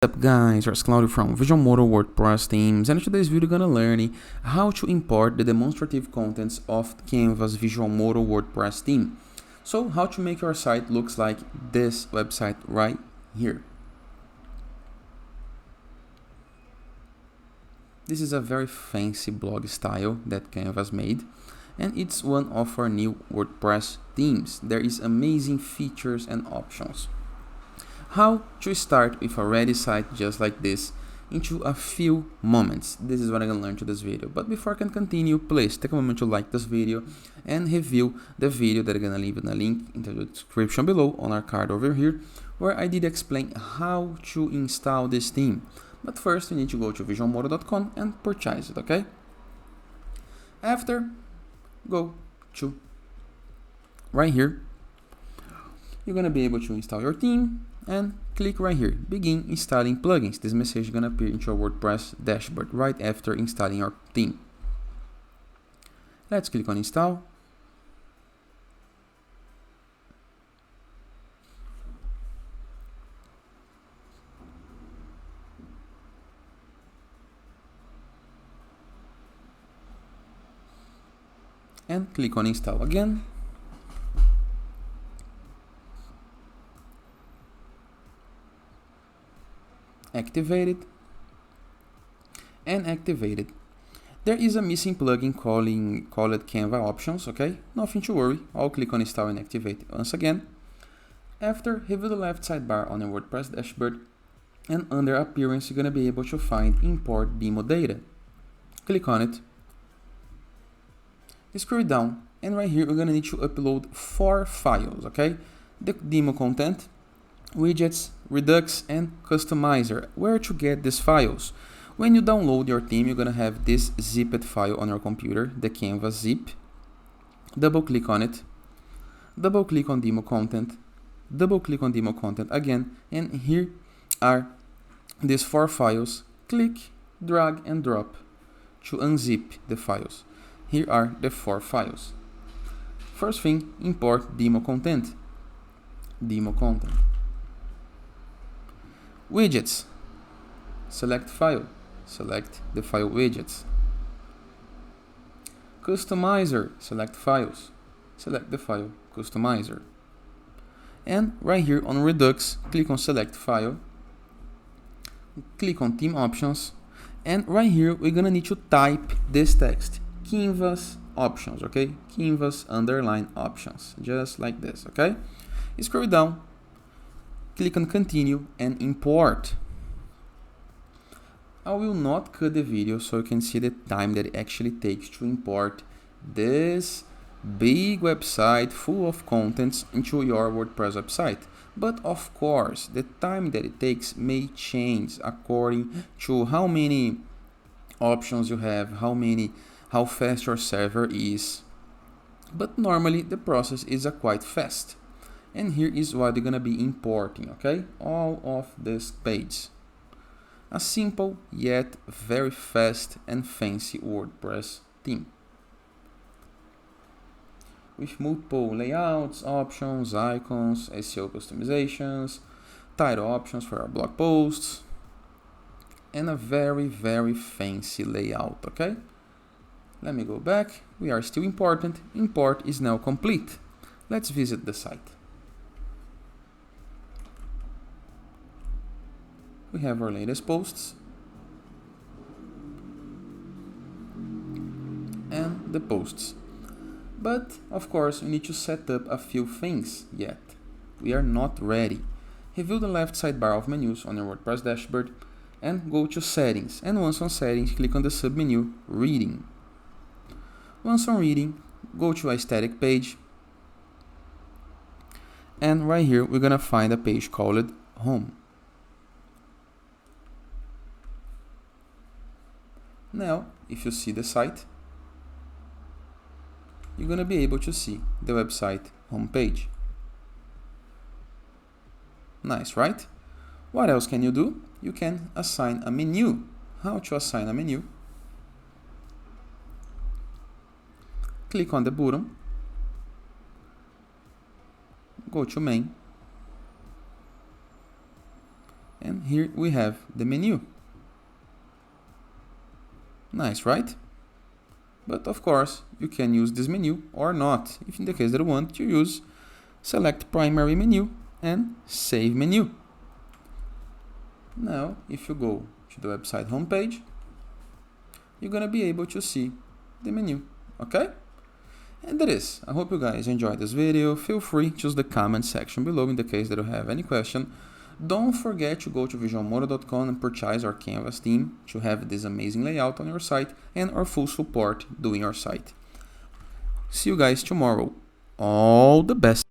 What's up guys, it's Claudio from Visualmodo WordPress themes, and in today's video we're gonna learn how to import the demonstrative contents of Canva's Visualmodo WordPress theme. So how to make your site looks like this website right here. This is a very fancy blog style that Canva's made, and it's one of our new WordPress themes. There is amazing features and options. How to start with a ready site just like this into a few moments. This is what I'm going to learn to this video. But before I can continue, please take a moment to like this video and review the video that I'm going to leave in a link in the description below on our card over here, where I did explain how to install this theme. But first, you need to go to visualmodo.com and purchase it, okay? After, go to right here. You're going to be able to install your theme and click right here, begin installing plugins. This message is going to appear into your WordPress dashboard right after installing your theme. Let's click on install. And click on install again. Activate it and activate it. There is a missing plugin called Canva Options, okay? Nothing to worry. I'll click on install and activate it once again. After, review the left sidebar on your WordPress dashboard, and under appearance you're going to be able to find import demo data. Click on it. Scroll down, and right here we're going to need to upload 4 files, okay? The demo content, widgets, Redux, and Customizer. Where to get these files? When you download your theme, you're gonna have this zipped file on your computer, the Canva zip. Double click on it. Double click on demo content. Double click on demo content again, and here are these 4 files. Click, drag, and drop to unzip the files. Here are the 4 files. First thing, import demo content. Demo content. Widgets. Select file. Select the file widgets. Customizer. Select files. Select the file customizer. And right here on Redux, click on select file. Click on theme options. And right here, we're gonna need to type this text. Canvas options, okay? Canvas underline options. Just like this, okay? Scroll down. Click on continue and import. I will not cut the video so you can see the time that it actually takes to import this big website full of contents into your WordPress website. But of course, the time that it takes may change according to how many options you have, how fast your server is. But normally the process is quite fast. And here is what you're gonna be importing, okay? All of this page. A simple yet very fast and fancy WordPress theme. With multiple layouts, options, icons, SEO customizations, title options for our blog posts, and a very, very fancy layout, okay? Let me go back. We are still important. Import is now complete. Let's visit the site. We have our latest posts and the posts. But of course, we need to set up a few things yet. We are not ready. Review the left sidebar of menus on your WordPress dashboard and go to settings. And once on settings, click on the submenu reading. Once on reading, go to a static page. And right here, we're gonna find a page called home. Now, if you see the site, you're going to be able to see the website homepage. Nice, right? What else can you do? You can assign a menu. How to assign a menu? Click on the button. Go to main. And here we have the menu. Nice, right? But of course, you can use this menu or not. If in the case that you want to use, select primary menu and save menu. Now, if you go to the website homepage, you're gonna be able to see the menu, okay? And that is. I hope you guys enjoyed this video. Feel free to use the comment section below in the case that you have any question. Don't forget to go to visualmodo.com and purchase our canvas theme to have this amazing layout on your site and our full support doing your site. See you guys tomorrow. All the best.